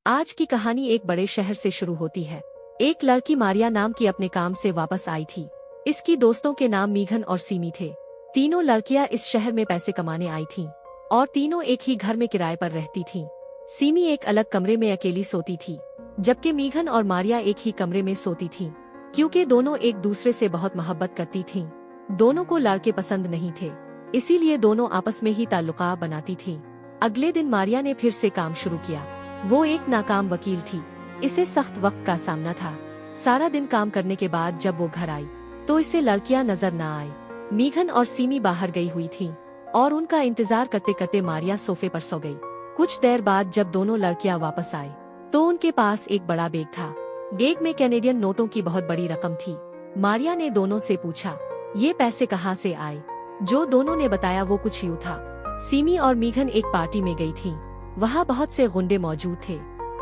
आज की कहानी एक बड़े शहर से शुरू होती है। एक लड़की मारिया नाम की अपने काम से वापस आई थी। इसकी दोस्तों के नाम मीघन और सीमी थे। तीनों लड़कियां इस शहर में पैसे कमाने आई थीं और तीनों एक ही घर में किराए पर रहती थीं। सीमी एक अलग कमरे में अकेली सोती थी, जबकि मीघन और मारिया एक ही कमरे में सोती थीं, क्योंकि दोनों एक दूसरे से बहुत मोहब्बत करती थीं। दोनों को लड़के पसंद नहीं थे, इसीलिए दोनों आपस में ही ताल्लुका बनाती थीं। अगले दिन मारिया ने फिर से काम शुरू किया। वो एक नाकाम वकील थी। इसे सख्त वक्त का सामना था। सारा दिन काम करने के बाद जब वो घर आई तो इसे लड़कियां नजर न आई। मीघन और सीमी बाहर गई हुई थीं और उनका इंतजार करते करते मारिया सोफे पर सो गई। कुछ देर बाद जब दोनों लड़कियां वापस आई तो उनके पास एक बड़ा बैग था। बैग में कैनेडियन नोटों की बहुत बड़ी रकम थी। मारिया ने दोनों से पूछा, ये पैसे कहाँ से आए? जो दोनों ने बताया वो कुछ यूँ था। सीमी और मीघन एक पार्टी में गई थीं। वहाँ बहुत से गुंडे मौजूद थे।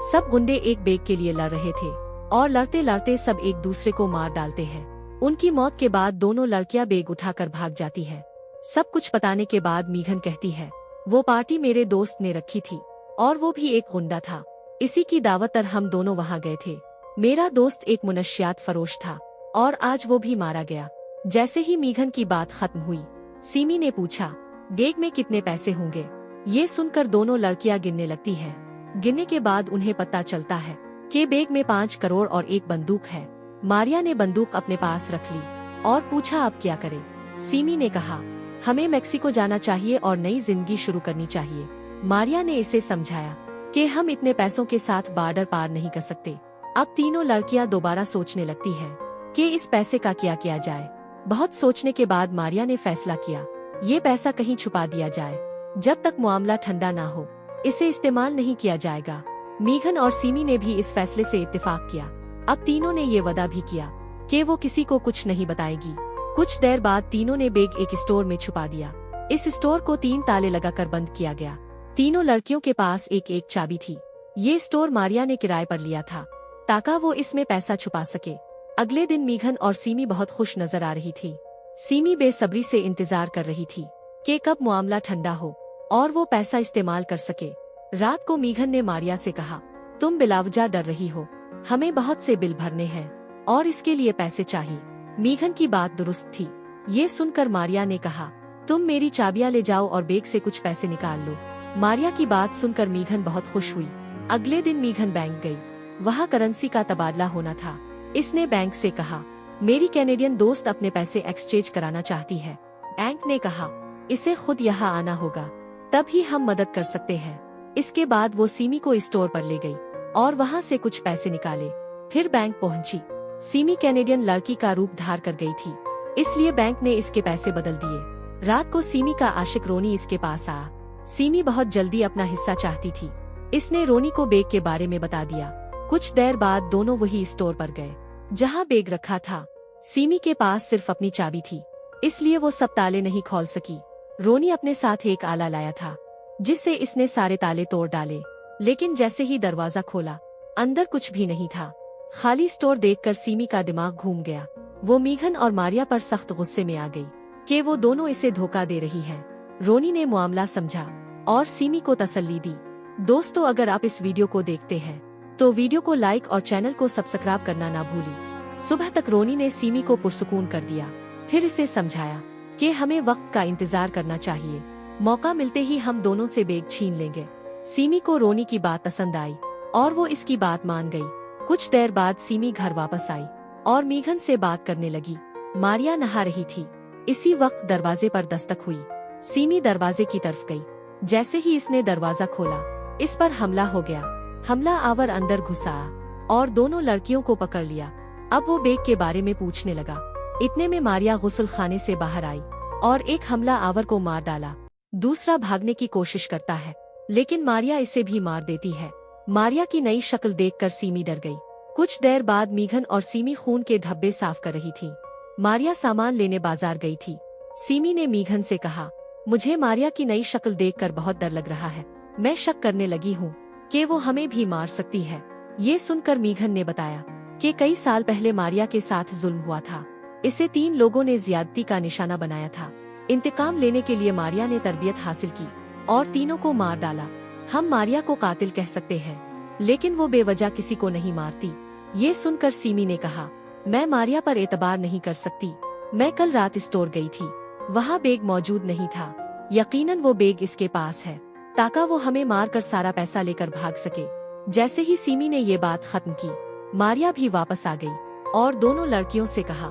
सब गुंडे एक बैग के लिए लड़ रहे थे और लड़ते लड़ते सब एक दूसरे को मार डालते हैं। उनकी मौत के बाद दोनों लड़कियां बैग उठाकर भाग जाती है। सब कुछ बताने के बाद मीघन कहती है, वो पार्टी मेरे दोस्त ने रखी थी और वो भी एक गुंडा था। इसी की दावत पर हम दोनों वहाँ गए थे। मेरा दोस्त एक मुनशियात फरोश था और आज वो भी मारा गया। जैसे ही मीघन की बात खत्म हुई, सीमी ने पूछा, बैग में कितने पैसे होंगे? ये सुनकर दोनों लड़कियां गिनने लगती हैं। गिनने के बाद उन्हें पता चलता है कि बैग में 5 करोड़ और एक बंदूक है। मारिया ने बंदूक अपने पास रख ली और पूछा, अब क्या करें? सीमी ने कहा, हमें मेक्सिको जाना चाहिए और नई जिंदगी शुरू करनी चाहिए। मारिया ने इसे समझाया कि हम इतने पैसों के साथ बॉर्डर पार नहीं कर सकते। अब तीनों लड़कियां दोबारा सोचने लगती हैं कि इस पैसे का क्या किया जाए। बहुत सोचने के बाद मारिया ने फैसला किया, ये पैसा कहीं छुपा दिया जाए। जब तक मामला ठंडा ना हो इसे इस्तेमाल नहीं किया जाएगा। मीघन और सीमी ने भी इस फैसले से इत्तेफाक किया। अब तीनों ने ये वादा भी किया कि वो किसी को कुछ नहीं बताएगी। कुछ देर बाद तीनों ने बैग एक स्टोर में छुपा दिया। इस स्टोर को 3 ताले लगाकर बंद किया गया। तीनों लड़कियों के पास एक एक चाबी थी। ये स्टोर मारिया ने किराए पर लिया था ताकि वो इसमें पैसा छुपा सके। अगले दिन मीघन और सीमी बहुत खुश नजर आ रही थी। सीमी बेसब्री से इंतजार कर रही थी कि कब मामला ठंडा हो और वो पैसा इस्तेमाल कर सके। रात को मीघन ने मारिया से कहा, तुम बिलावजा डर रही हो, हमें बहुत से बिल भरने हैं और इसके लिए पैसे चाहिए। मीघन की बात दुरुस्त थी। ये सुनकर मारिया ने कहा, तुम मेरी चाबियां ले जाओ और बैग से कुछ पैसे निकाल लो। मारिया की बात सुनकर मीघन बहुत खुश हुई। अगले दिन मीघन बैंक गई। वहाँ करेंसी का तबादला होना था। इसने बैंक से कहा, मेरी कैनेडियन दोस्त अपने पैसे एक्सचेंज कराना चाहती है। बैंक ने कहा, इसे खुद यहाँ आना होगा, तभी हम मदद कर सकते हैं। इसके बाद वो सीमी को स्टोर पर ले गई और वहाँ से कुछ पैसे निकाले। फिर बैंक पहुँची। सीमी कैनेडियन लड़की का रूप धार कर गई थी, इसलिए बैंक ने इसके पैसे बदल दिए। रात को सीमी का आशिक रोनी इसके पास आया। सीमी बहुत जल्दी अपना हिस्सा चाहती थी। इसने रोनी को बैग के बारे में बता दिया। कुछ देर बाद दोनों वही स्टोर पर गए जहाँ बैग रखा था। सीमी के पास सिर्फ अपनी चाबी थी, इसलिए वो सब ताले नहीं खोल सकी। रोनी अपने साथ एक आला लाया था जिससे इसने सारे ताले तोड़ डाले, लेकिन जैसे ही दरवाजा खोला अंदर कुछ भी नहीं था। खाली स्टोर देखकर सीमी का दिमाग घूम गया। वो मीघन और मारिया पर सख्त गुस्से में आ गई कि वो दोनों इसे धोखा दे रही हैं। रोनी ने मामला समझा और सीमी को तसल्ली दी। दोस्तों, अगर आप इस वीडियो को देखते हैं तो वीडियो को लाइक और चैनल को सब्सक्राइब करना ना भूलिए। सुबह तक रोनी ने सीमी को पुरसुकून कर दिया, फिर इसे समझाया कि हमें वक्त का इंतजार करना चाहिए। मौका मिलते ही हम दोनों से बैग छीन लेंगे। सीमी को रोनी की बात पसंद आई और वो इसकी बात मान गई। कुछ देर बाद सीमी घर वापस आई और मीघन से बात करने लगी। मारिया नहा रही थी। इसी वक्त दरवाजे पर दस्तक हुई। सीमी दरवाजे की तरफ गई। जैसे ही इसने दरवाजा खोला, इस पर हमला हो गया। हमला आवर अंदर घुसा और दोनों लड़कियों को पकड़ लिया। अब वो बैग के बारे में पूछने लगा। इतने में मारिया गुस्ल खाने से बाहर आई और एक हमला आवर को मार डाला। दूसरा भागने की कोशिश करता है, लेकिन मारिया इसे भी मार देती है। मारिया की नई शक्ल देखकर सीमी डर गई। कुछ देर बाद मीघन और सीमी खून के धब्बे साफ कर रही थी। मारिया सामान लेने बाजार गई थी। सीमी ने मीघन से कहा, मुझे मारिया की नई शक्ल देखकर बहुत डर लग रहा है। मैं शक करने लगी हूँ कि वो हमें भी मार सकती है। ये सुनकर मीघन ने बताया कि कई साल पहले मारिया के साथ जुल्म हुआ था। इसे 3 लोगों ने ज्यादती का निशाना बनाया था। इंतकाम लेने के लिए मारिया ने तरबियत हासिल की और तीनों को मार डाला। हम मारिया को कातिल कह सकते हैं। लेकिन वो बेवजह किसी को नहीं मारती। ये सुनकर सीमी ने कहा, मैं मारिया पर एतबार नहीं कर सकती। मैं कल रात स्टोर गई थी, वहाँ बैग मौजूद नहीं था। यकीनन वो बैग इसके पास है, ताकि वो हमें मारकर सारा पैसा लेकर भाग सके। जैसे ही सीमी ने ये बात खत्म की, मारिया भी वापस आ गई और दोनों लड़कियों से कहा,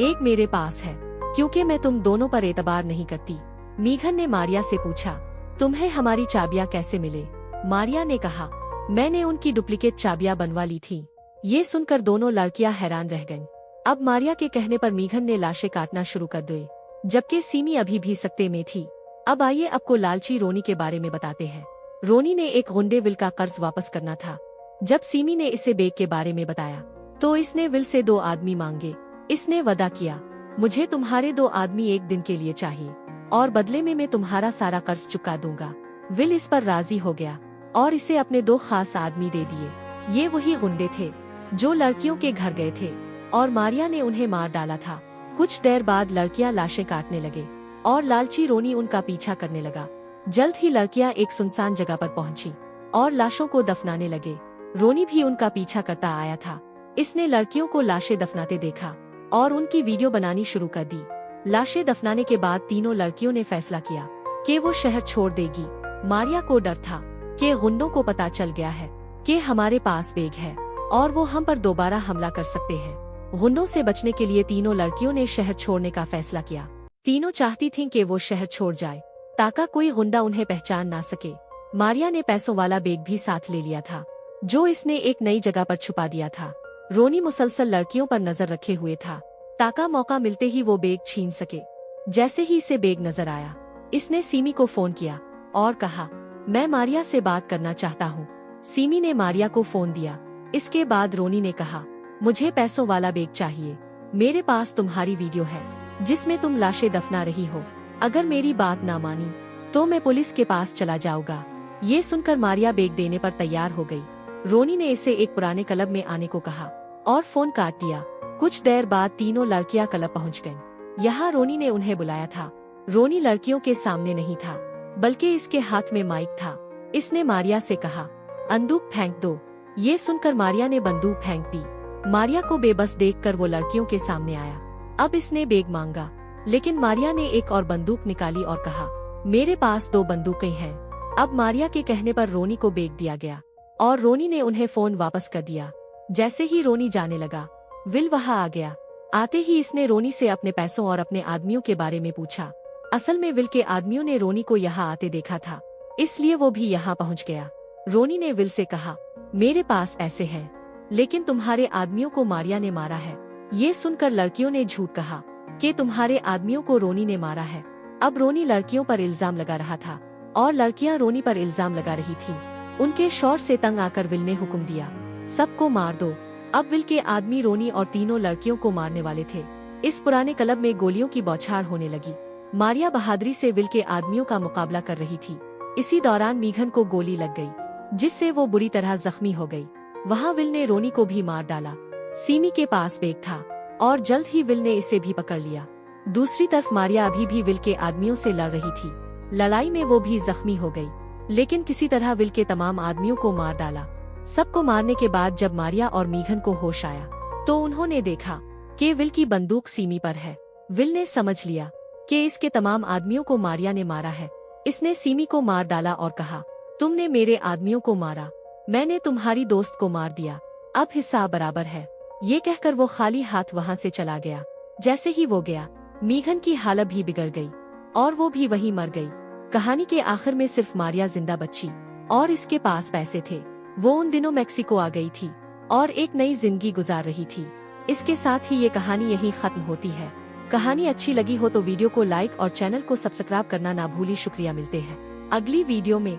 एक मेरे पास है, क्योंकि मैं तुम दोनों पर एतबार नहीं करती। मीघन ने मारिया से पूछा, तुम्हें हमारी चाबियां कैसे मिले? मारिया ने कहा, मैंने उनकी डुप्लीकेट चाबियां बनवा ली थी। ये सुनकर दोनों लड़कियां हैरान रह गईं। अब मारिया के कहने पर मीघन ने लाशें काटना शुरू कर दिए, जबकि सीमी अभी भी सकते में थी। अब आइए आपको लालची रोनी के बारे में बताते हैं। रोनी ने एक गुंडे विल का कर्ज वापस करना था। जब सीमी ने इसे बैग के बारे में बताया, तो इसने विल से 2 आदमी मांगे। इसने वादा किया, मुझे तुम्हारे 2 आदमी 1 दिन के लिए चाहिए और बदले में मैं तुम्हारा सारा कर्ज चुका दूंगा। विल इस पर राजी हो गया और इसे अपने 2 खास आदमी दे दिए। ये वही गुंडे थे जो लड़कियों के घर गए थे और मारिया ने उन्हें मार डाला था। कुछ देर बाद लड़कियां लाशें काटने लगे और लालची रोनी उनका पीछा करने लगा। जल्द ही लड़कियां एक सुनसान जगह पर पहुंची और लाशों को दफनाने लगे। रोनी भी उनका पीछा करता आया था। इसने लड़कियों को लाशें दफनाते देखा और उनकी वीडियो बनानी शुरू कर दी। लाशें दफनाने के बाद तीनों लड़कियों ने फैसला किया कि वो शहर छोड़ देगी। मारिया को डर था कि गुंडों को पता चल गया है कि हमारे पास बैग है और वो हम पर दोबारा हमला कर सकते हैं। गुंडों से बचने के लिए तीनों लड़कियों ने शहर छोड़ने का फैसला किया। तीनों चाहती थीं कि वो शहर छोड़ जाए, ताकि कोई गुंडा उन्हें पहचान ना सके। मारिया ने पैसों वाला बैग भी साथ ले लिया था, जो इसने एक नई जगह पर छुपा दिया था। रोनी मुसलसल लड़कियों पर नजर रखे हुए था, ताकि मौका मिलते ही वो बैग छीन सके। जैसे ही इसे बैग नजर आया, इसने सीमी को फोन किया और कहा, मैं मारिया से बात करना चाहता हूँ। सीमी ने मारिया को फोन दिया। इसके बाद रोनी ने कहा, मुझे पैसों वाला बैग चाहिए। मेरे पास तुम्हारी वीडियो है जिसमें तुम लाशें दफना रही हो। अगर मेरी बात ना मानी तो मैं पुलिस के पास चला जाऊंगा। ये सुनकर मारिया बैग देने पर तैयार हो गई। रोनी ने इसे एक पुराने क्लब में आने को कहा और फोन काट दिया। कुछ देर बाद तीनों लड़कियां क्लब पहुंच गईं। यहाँ रोनी ने उन्हें बुलाया था। रोनी लड़कियों के सामने नहीं था, बल्कि इसके हाथ में माइक था। इसने मारिया से कहा, बंदूक फेंक दो। ये सुनकर मारिया ने बंदूक फेंक दी। मारिया को बेबस देखकर वो लड़कियों के सामने आया। अब इसने बैग मांगा, लेकिन मारिया ने एक और बंदूक निकाली और कहा, मेरे पास 2 बंदूकें हैं। अब मारिया के कहने पर रोनी को बैग दिया गया और रोनी ने उन्हें फोन वापस कर दिया। जैसे ही रोनी जाने लगा, विल वहाँ आ गया। आते ही इसने रोनी से अपने पैसों और अपने आदमियों के बारे में पूछा। असल में विल के आदमियों ने रोनी को यहाँ आते देखा था, इसलिए वो भी यहाँ पहुँच गया। रोनी ने विल से कहा, मेरे पास पैसे हैं, लेकिन तुम्हारे आदमियों को मारिया ने मारा है। ये सुनकर लड़कियों ने झूठ कहा कि तुम्हारे आदमियों को रोनी ने मारा है। अब रोनी लड़कियों पर इल्जाम लगा रहा था और लड़कियां रोनी पर इल्जाम लगा रही थीं। उनके शोर से तंग आकर विल ने हुक्म दिया, सबको मार दो। अब विल के आदमी रोनी और तीनों लड़कियों को मारने वाले थे। इस पुराने क्लब में गोलियों की बौछार होने लगी। मारिया बहादुरी से विल के आदमियों का मुकाबला कर रही थी। इसी दौरान मीघन को गोली लग गई, जिससे वो बुरी तरह जख्मी हो गई। वहाँ विल ने रोनी को भी मार डाला। सीमी के पास बैग था और जल्द ही विल ने इसे भी पकड़ लिया। दूसरी तरफ मारिया अभी भी विल के आदमियों से लड़ रही थी। लड़ाई में वो भी जख्मी हो गई, लेकिन किसी तरह विल के तमाम आदमियों को मार डाला। सबको मारने के बाद जब मारिया और मीघन को होश आया, तो उन्होंने देखा कि विल की बंदूक सीमी पर है। विल ने समझ लिया कि इसके तमाम आदमियों को मारिया ने मारा है। इसने सीमी को मार डाला और कहा, तुमने मेरे आदमियों को मारा, मैंने तुम्हारी दोस्त को मार दिया, अब हिसाब बराबर है। ये कहकर वो खाली हाथ वहाँ से चला गया। जैसे ही वो गया, मीघन की हालत भी बिगड़ गई और वो भी वहीं मर गई। कहानी के आखिर में सिर्फ मारिया जिंदा बची और इसके पास पैसे थे। वो उन दिनों मेक्सिको आ गई थी और एक नई जिंदगी गुजार रही थी। इसके साथ ही ये कहानी यहीं खत्म होती है। कहानी अच्छी लगी हो तो वीडियो को लाइक और चैनल को सब्सक्राइब करना ना भूलिए। शुक्रिया, मिलते हैं अगली वीडियो में।